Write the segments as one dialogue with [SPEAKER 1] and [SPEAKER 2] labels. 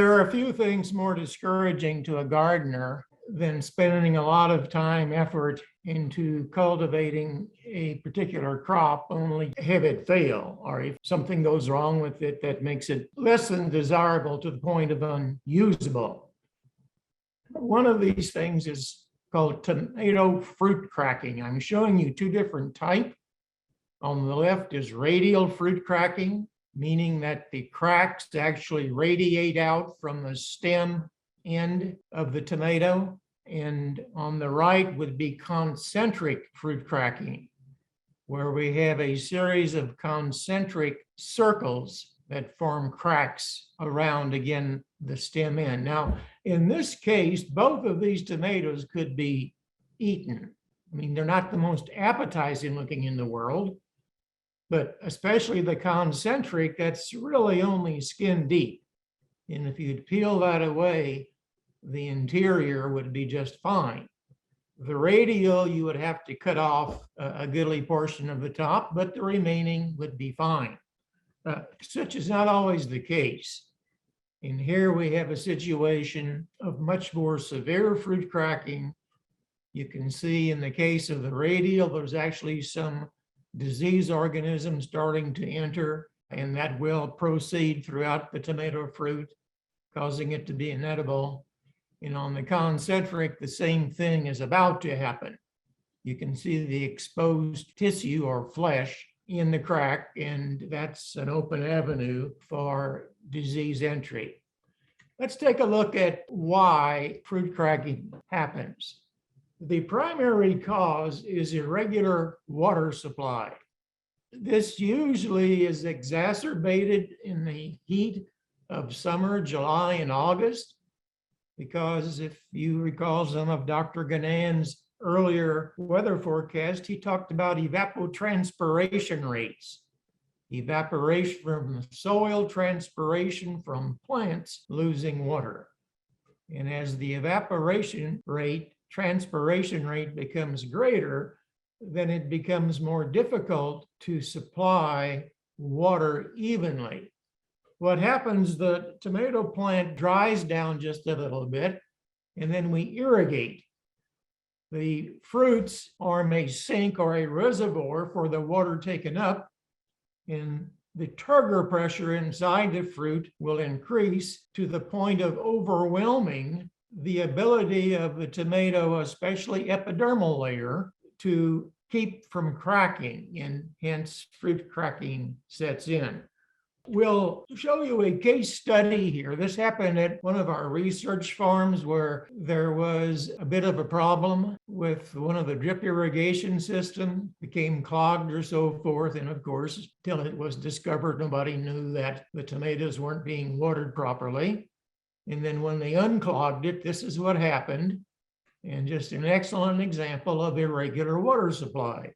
[SPEAKER 1] There are a few things more discouraging to a gardener than spending a lot of time, effort into cultivating a particular crop, only to have it fail, or if something goes wrong with it that makes it less than desirable to the point of unusable. One of these things is called tomato fruit cracking. I'm showing you two different types. On the left is radial fruit cracking, meaning that the cracks actually radiate out from the stem end of the tomato. And on the right would be concentric fruit cracking, where we have a series of concentric circles that form cracks around, again, the stem end. Now, in this case, both of these tomatoes could be eaten. I mean, they're not the most appetizing looking in the world, but especially the concentric, that's really only skin deep. And if you'd peel that away, the interior would be just fine. The radial, you would have to cut off a goodly portion of the top, but the remaining would be fine. Such is not always the case. And here we have a situation of much more severe fruit cracking. You can see in the case of the radial, there's actually some disease organisms starting to enter, and that will proceed throughout the tomato fruit, causing it to be inedible. And on the concentric, the same thing is about to happen. You can see the exposed tissue or flesh in the crack, and that's an open avenue for disease entry. Let's take a look at why fruit cracking happens. The primary cause is irregular water supply. This usually is exacerbated in the heat of summer, July and August, because if you recall some of Dr. Ganan's earlier weather forecast, he talked about evapotranspiration rates. Evaporation from the soil, transpiration from plants losing water. And as the transpiration rate becomes greater, then it becomes more difficult to supply water evenly. What happens, the tomato plant dries down just a little bit, and then we irrigate. The fruits form a sink or a reservoir for the water taken up, and the turgor pressure inside the fruit will increase to the point of overwhelming the ability of the tomato, especially epidermal layer, to keep from cracking, and hence fruit cracking sets in. We'll show you a case study here. This happened at one of our research farms where there was a bit of a problem with one of the drip irrigation system, became clogged or so forth. And of course, till it was discovered, nobody knew that the tomatoes weren't being watered properly. And then when they unclogged it, this is what happened. And just an excellent example of irregular water supply.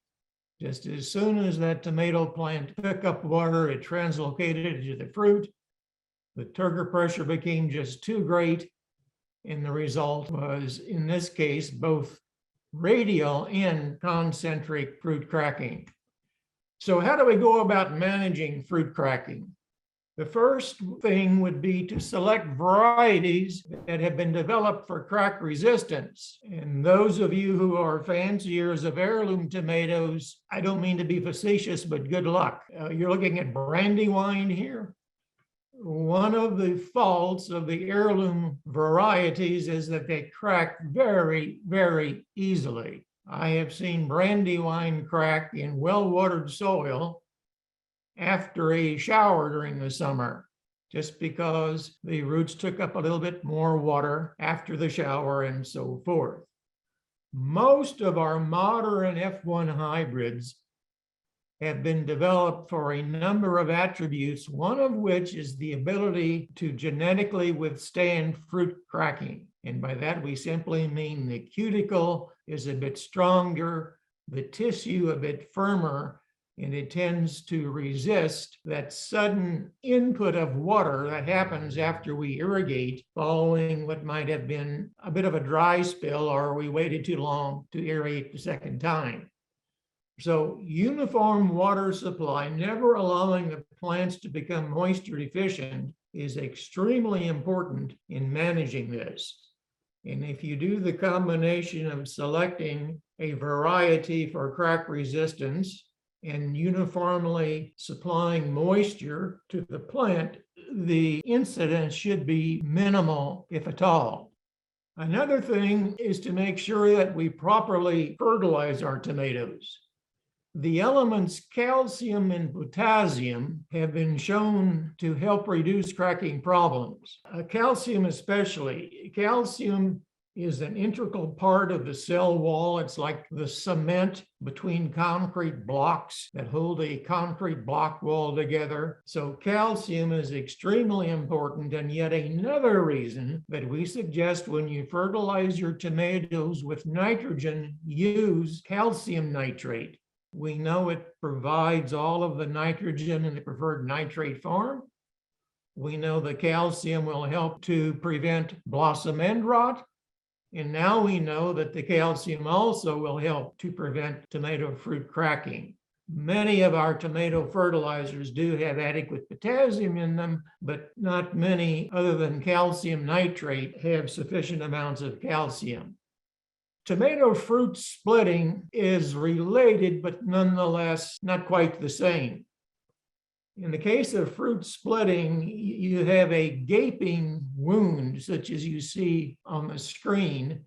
[SPEAKER 1] Just as soon as that tomato plant took up water, it translocated into the fruit. The turgor pressure became just too great. And the result was, in this case, both radial and concentric fruit cracking. So how do we go about managing fruit cracking? The first thing would be to select varieties that have been developed for crack resistance. And those of you who are fanciers of heirloom tomatoes, I don't mean to be facetious, but good luck. You're looking at Brandywine here. One of the faults of the heirloom varieties is that they crack very, very easily. I have seen Brandywine crack in well-watered soil after a shower during the summer, just because the roots took up a little bit more water after the shower and so forth. Most of our modern F1 hybrids have been developed for a number of attributes, one of which is the ability to genetically withstand fruit cracking. And by that, we simply mean the cuticle is a bit stronger, the tissue a bit firmer, and it tends to resist that sudden input of water that happens after we irrigate following what might have been a bit of a dry spill, or we waited too long to irrigate the second time. So uniform water supply, never allowing the plants to become moisture deficient, is extremely important in managing this. And if you do the combination of selecting a variety for crack resistance and uniformly supplying moisture to the plant, the incidence should be minimal, if at all. Another thing is to make sure that we properly fertilize our tomatoes. The elements calcium and potassium have been shown to help reduce cracking problems. Calcium especially. Calcium is an integral part of the cell wall. It's like the cement between concrete blocks that hold a concrete block wall together. So calcium is extremely important, and yet another reason that we suggest when you fertilize your tomatoes with nitrogen, use calcium nitrate. We know it provides all of the nitrogen in the preferred nitrate form. We know the calcium will help to prevent blossom end rot. And now we know that the calcium also will help to prevent tomato fruit cracking. Many of our tomato fertilizers do have adequate potassium in them, but not many other than calcium nitrate have sufficient amounts of calcium. Tomato fruit splitting is related, but nonetheless not quite the same. In the case of fruit splitting, you have a gaping wound, such as you see on the screen,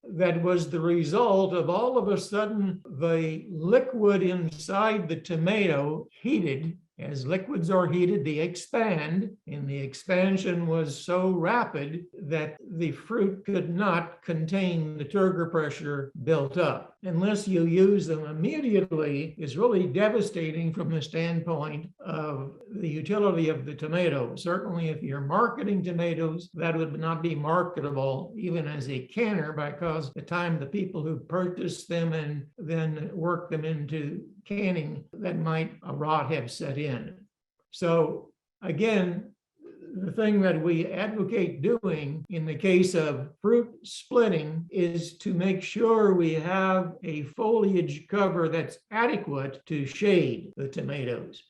[SPEAKER 1] that was the result of all of a sudden the liquid inside the tomato heated. As liquids are heated, they expand, and the expansion was so rapid that the fruit could not contain the turgor pressure built up. Unless you use them immediately, is really devastating from the standpoint of the utility of the tomato. Certainly, if you're marketing tomatoes, that would not be marketable even as a canner, because the time the people who purchase them and then work them into canning, that might a rot have set in. So again, the thing that we advocate doing in the case of fruit splitting is to make sure we have a foliage cover that's adequate to shade the tomatoes.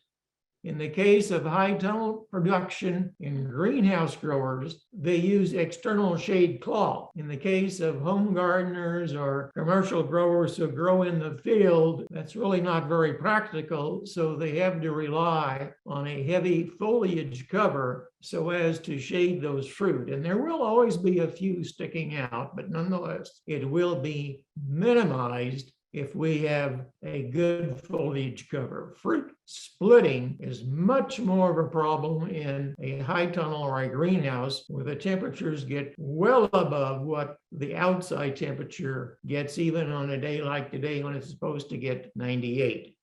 [SPEAKER 1] In the case of high tunnel production in greenhouse growers, they use external shade cloth. In the case of home gardeners or commercial growers who grow in the field, that's really not very practical, so they have to rely on a heavy foliage cover so as to shade those fruit. And there will always be a few sticking out, but nonetheless, it will be minimized if we have a good foliage cover. Fruit splitting is much more of a problem in a high tunnel or a greenhouse where the temperatures get well above what the outside temperature gets, even on a day like today when it's supposed to get 98.